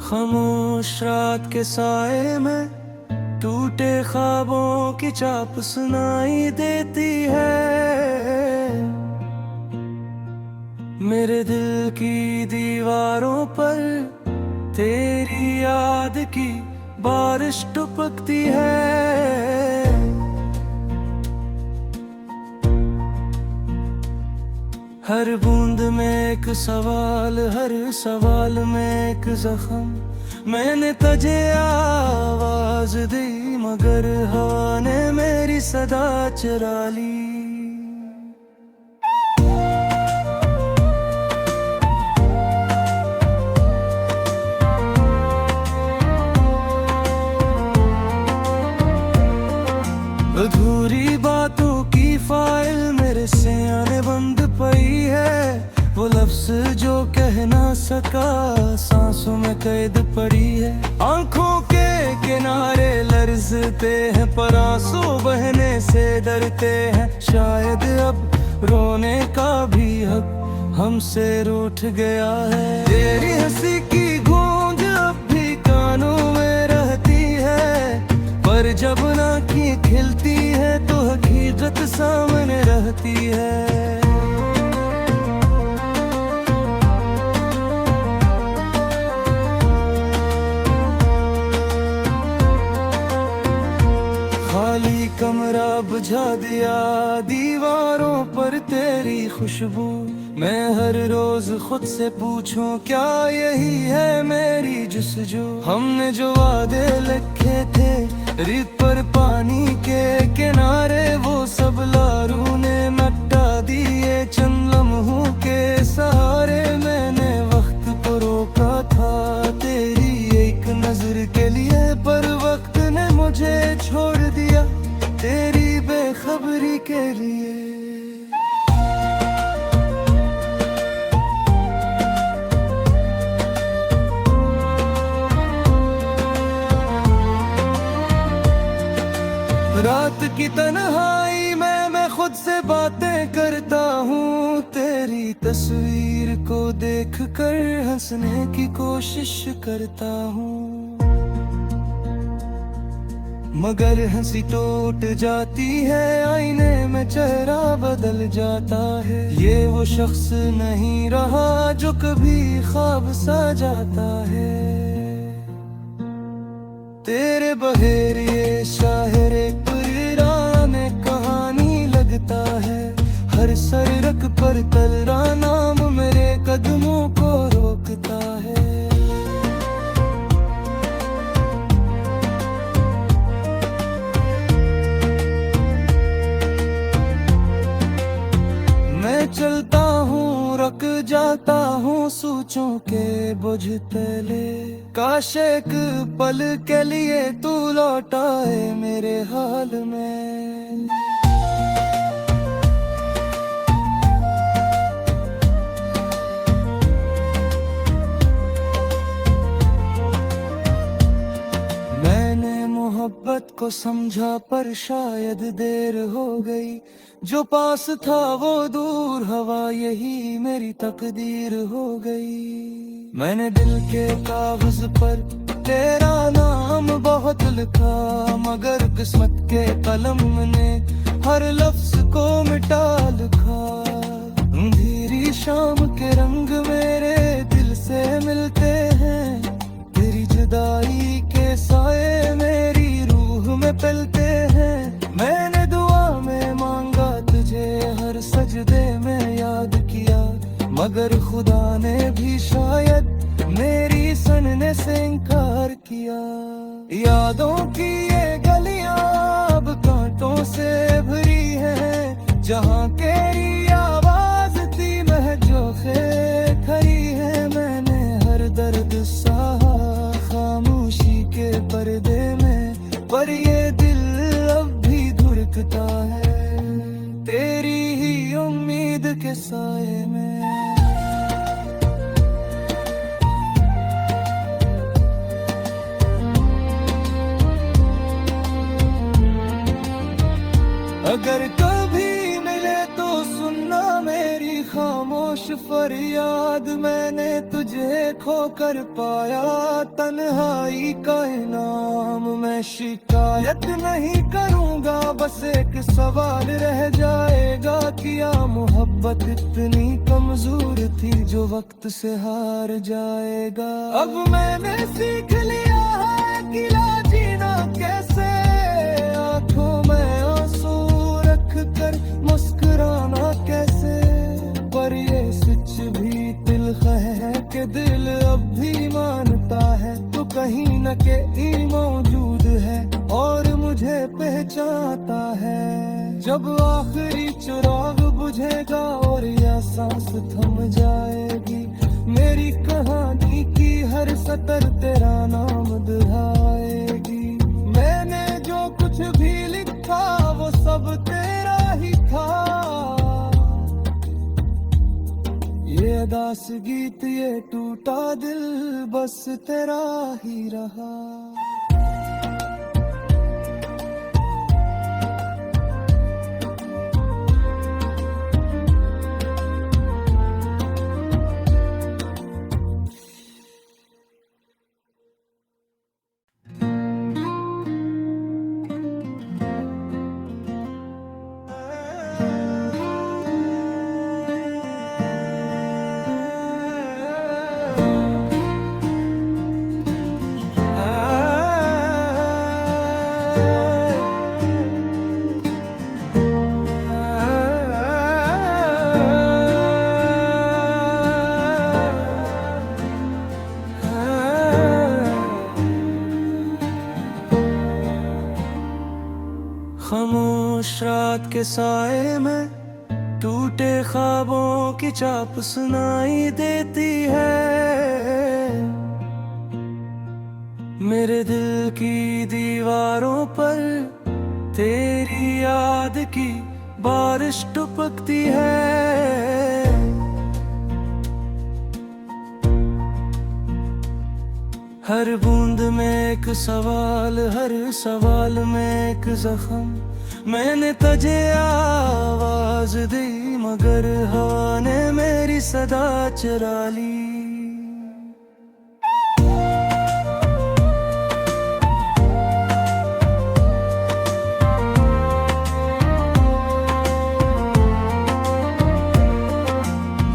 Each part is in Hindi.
खामोश रात के साए में टूटे ख्वाबों की चाप सुनाई देती है। मेरे दिल की दीवारों पर तेरी याद की बारिश टपकती है। हर बूंद में एक सवाल, हर सवाल में एक जख्म। मैंने तुझे आवाज दी मगर हवा ने मेरी सदा चुरा ली। अधूरी बातों की फाइल मेरे से आने बंद पई है। वो लफ्ज जो कह ना सका सांसों में कैद पड़ी है। आंखों के किनारे लर्जते हैं पर आंसू बहने से डरते हैं। शायद अब रोने का भी हक हमसे रूठ गया है। तेरी हंसी की गूंज अब भी कानों में रहती है, पर जब ना की खिलती है तो हकीकत सामने रहती है। खाली कमरा बुझा दिया, दीवारों पर तेरी खुशबू। मैं हर रोज खुद से पूछूं क्या यही है मेरी जुस्सजू। हमने जो वादे लिखे थे रेत पर पानी के किनारे, वो सब लारू ने मिटा दिए चंद लम्हों के सहारे। मैंने वक्त को रोका था तेरी एक नजर के लिए, पर वक्त ने मुझे छोड़ दिया तेरी बेखबरी के लिए। रात की तन्हाई में मैं खुद से बातें करता हूँ। तेरी तस्वीर को देख कर हंसने की कोशिश करता हूँ, मगर हंसी टूट जाती है। आईने में चेहरा बदल जाता है। ये वो शख्स नहीं रहा जो कभी ख्वाब सा जाता है। तेरे बहेर ये शायर एक पुराने कहानी लगता है। हर सरक पर तेरा नाम मेरे कदमों को रोकता है। मैं चलता हूँ रुक जाता हूँ सोचों के बोझ तले। काश एक पल के लिए तू लौट आए मेरे हाल में। मैंने मोहब्बत को समझा पर शायद देर हो गई। जो पास था वो दूर, हवा यही मेरी तकदीर हो गई। मैंने दिल के कागज पर तेरा नाम बहुत लिखा, मगर किस्मत के कलम ने हर लफ्ज को मिटा लिखा। अंधेरी शाम के रंग मेरे दिल से मिलते हैं। तेरी जुदाई के साए मेरी रूह में पलते हैं। मैंने दुआ में मांगा तुझे, हर सजदे में याद किया, मगर खुदा ने भी शायद मेरी सुनने से इनकार किया। यादों की ये गलियां अब कांटों से भरी हैं, जहां तेरी आवाज थी महजोखे खड़ी है। मैंने हर दर्द सहा खामोशी के पर्दे में, पर ये दिल अब भी धुरकता है तेरी ही उम्मीद के साए में। अगर कभी मिले तो सुनना फरियाद मैंने तुझे खोकर पाया, तन्हाई का इनाम मैं शिकायत नहीं करूंगा। बस एक सवाल रह जाएगा, क्या मोहब्बत इतनी कमजोर थी जो वक्त से हार जाएगा। अब मैंने सीख लिया है गिला जीना कैसे, आंखों में आंसू रख कर मुस्कुराना कैसे। पर ये सच भी तिल्ख है कि दिल अब भी मानता है तो कहीं न कहीं मौजूद है और मुझे पहचानता है। जब आखिरी चिराग बुझेगा और यह सांस थम जाएगी, मेरी कहानी की हर सतर तेरा नाम दोहराएगी। मैंने जो कुछ भी लिखा वो सब तेरा ही था, ये दास गीत ये टूटा दिल बस तेरा ही रहा। खामोश रात के साए में टूटे ख्वाबों की चाप सुनाई देती है। मेरे दिल की दीवारों पर तेरी याद की बारिश टपकती है। हर बूंद में एक सवाल, हर सवाल में एक जख्म। मैंने तुझे आवाज दी मगर हवा ने मेरी सदा चुरा ली।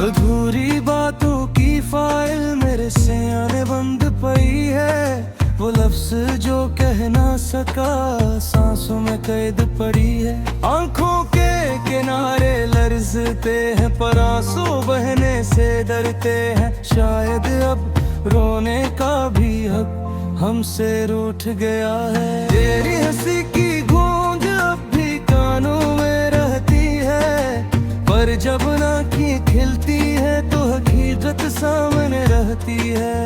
अधूरी बातों की फाइल मेरे से आने बंद पई है। वो लफ्ज जो कह ना सका सांसों में कैद पड़ी है। आंखों के किनारे लर्जते हैं पर आंसू बहने से डरते हैं। शायद अब रोने का भी हक हमसे रूठ गया है। तेरी हंसी की गूंज अब भी कानों में रहती है, पर जब ना की खिलती है तो हकीकत सामने रहती है।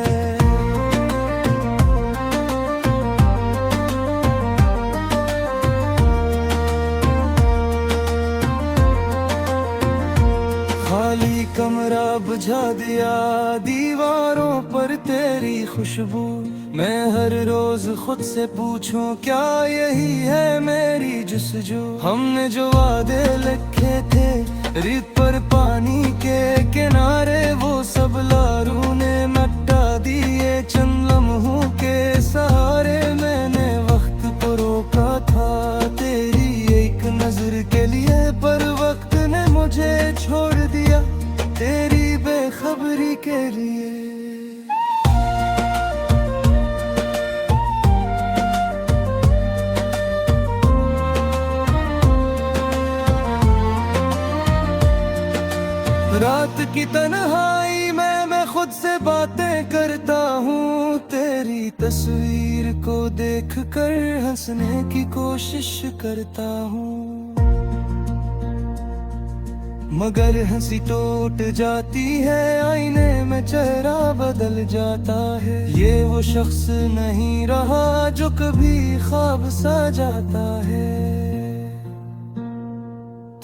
खाली कमरा बुझा दिया दीवारों पर तेरी खुशबू। मैं हर रोज खुद से पूछूं क्या यही है मेरी जुस्सजू। हमने जो वादे लिखे थे रेत पर पानी के किनारे, वो सब लारू ने मिटा दिए चंद लम्हों के सहारे। मैंने वक्त को रोका था तेरी एक नजर के लिए, पर वक्त ने मुझे छोड़ दिया तेरी बेखबरी के लिए। रात की तन्हाई में मैं खुद से बातें करता हूँ। तेरी तस्वीर को देख कर हंसने की कोशिश करता हूँ, मगर हंसी टूट जाती है। आईने में चेहरा बदल जाता है। ये वो शख्स नहीं रहा जो कभी ख्वाब सा जाता है।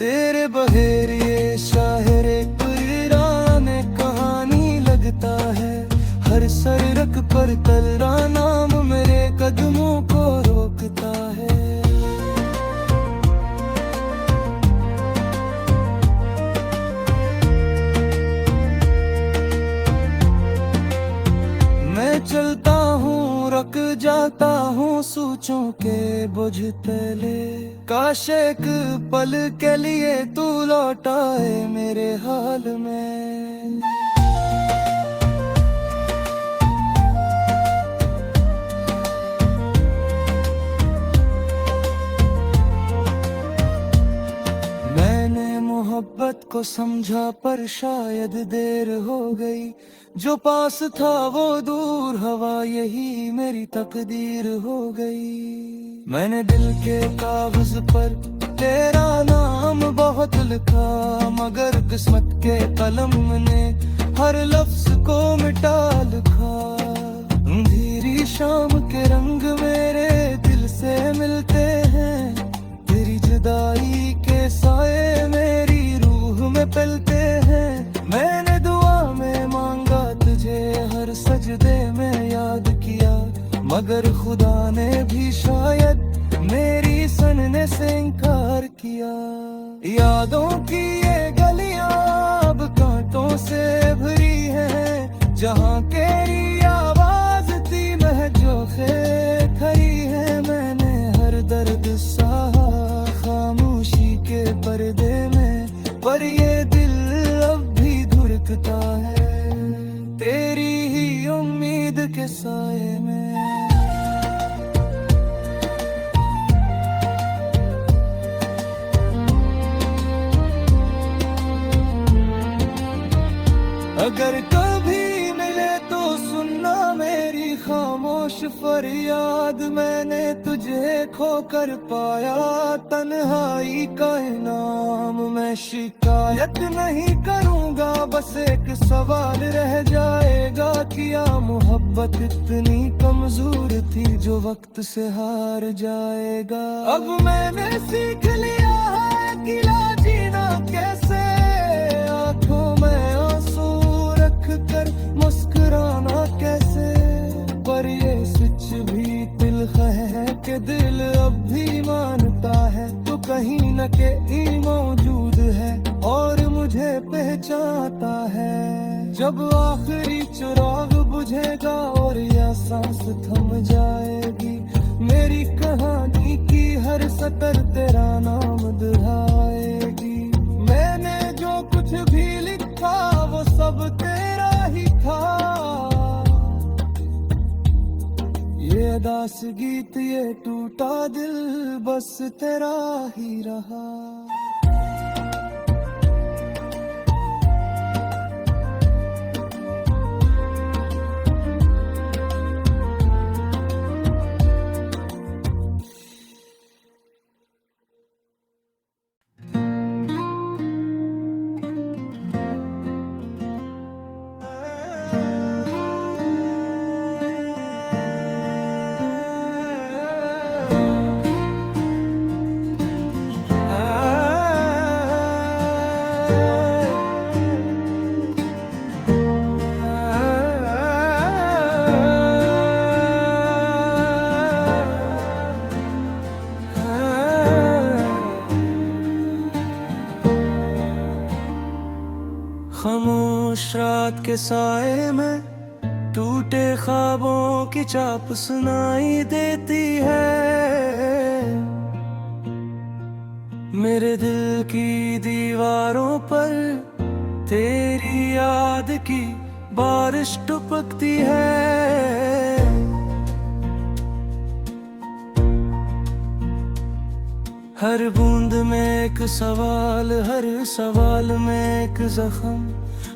तेरे बहेर ये शायर एक पुराने कहानी लगता है। हर सरक पर तेरा नाम मेरे कदमों को रोकता है। चलता हूँ रख जाता हूँ सोचों के बोझ तले। काश एक पल के लिए तू लौट आए मेरे हाल में। मैंने मोहब्बत को समझा पर शायद देर हो गई। जो पास था वो दूर हवा, यही मेरी तकदीर हो गई। मैंने दिल के कागज पर तेरा नाम बहुत लिखा, मगर किस्मत के कलम ने हर लफ्ज को मिटा लिखा। अंधेरी शाम के रंग मेरे दिल से मिलते हैं, तेरी जुदाई के साए मेरी रूह में पलते हैं। मैंने दुआ में मांगा तुझे, हर सजदे में याद किया, मगर खुदा ने भी शायद मेरी सनने से इनकार किया। यादों की ये गलियां अब कांटों से भरी हैं, जहां तेरी आवाज थी महजोखे खड़ी है। मैंने हर दर्द सहा खामोशी के पर्दे में, पर ये दिल अब भी धुड़कता है तेरी ही उम्मीद के साए में। अगर कभी मिले तो सुनना मेरी खामोश फरियाद। मैंने तुझे खोकर पाया तन्हाई का इनाम। मैं शिकायत नहीं करूंगा, बस एक सवाल रह जाएगा, क्या मोहब्बत इतनी कमजोर थी जो वक्त से हार जाएगा। अब मैंने सीख लिया है कि जीना कैसे, आंखों में आंसू कर मुस्कुराना कैसे। पर ये सच भी तिल्ख है कि दिल अब भी मानता है तो कहीं न कहीं मौजूद है और मुझे पहचानता है। जब आखिरी चिराग बुझेगा और यह सांस थम जाएगी, मेरी कहानी की हर सतर तेरा नाम दोहराएगी। मैंने जो कुछ भी लिखा वो सब तेरा ही था, ये दास गीत ये टूटा दिल बस तेरा ही रहा। खामोश रात के साए में टूटे ख्वाबों की चाप सुनाई देती है। मेरे दिल की दीवारों पर तेरी याद की बारिश टपकती है। हर बूंद में एक सवाल, हर सवाल में एक जख्म।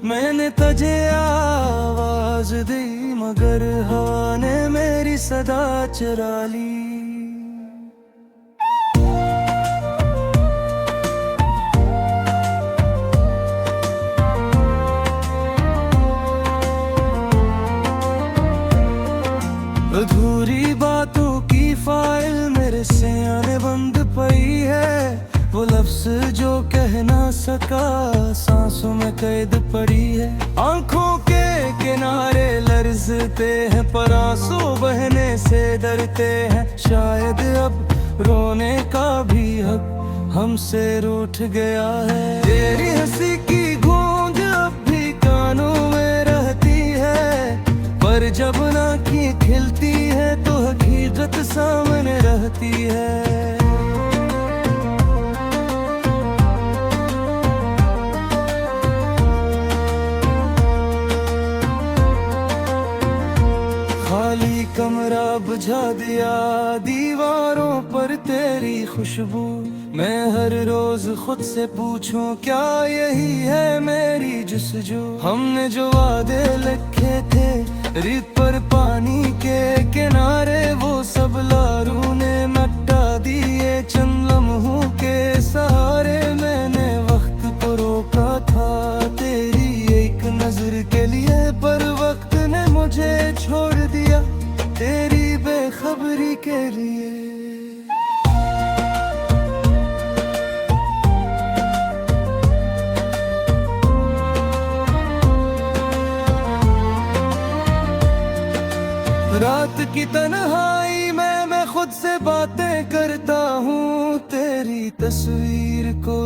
मैंने तुझे आवाज दी मगर हवा ने मेरी सदा चुरा ली। अधूरी बातों की फाइल मेरे से आने बंद पई है। वो लफ्ज जो कह ना सका सांसों में कैद पड़ी है। आंखों के किनारे लर्जते हैं पर आंसू बहने से डरते हैं। शायद अब रोने का भी हक हमसे रूठ गया है। तेरी हंसी की गूंज अब भी कानों में रहती है, पर जब आँखें खिलती है तो हकीकत सामने रहती है। खाली कमरा बुझा दिया दीवारों पर तेरी खुशबू। मैं हर रोज खुद से पूछूं क्या यही है मेरी जुस्सजू। हमने जो वादे लिखे थे रेत पर पानी के किनारे, वो सब लारू ने मिटा दिए चंद लम्हों के सहारे। मैंने वक्त को रोका था तेरी एक नजर के लिए, पर वक्त ने मुझे छोड़ दिया तेरी बेखबरी के लिए। रात की तन्हाई में मैं खुद से बातें करता हूँ, तेरी तस्वीर को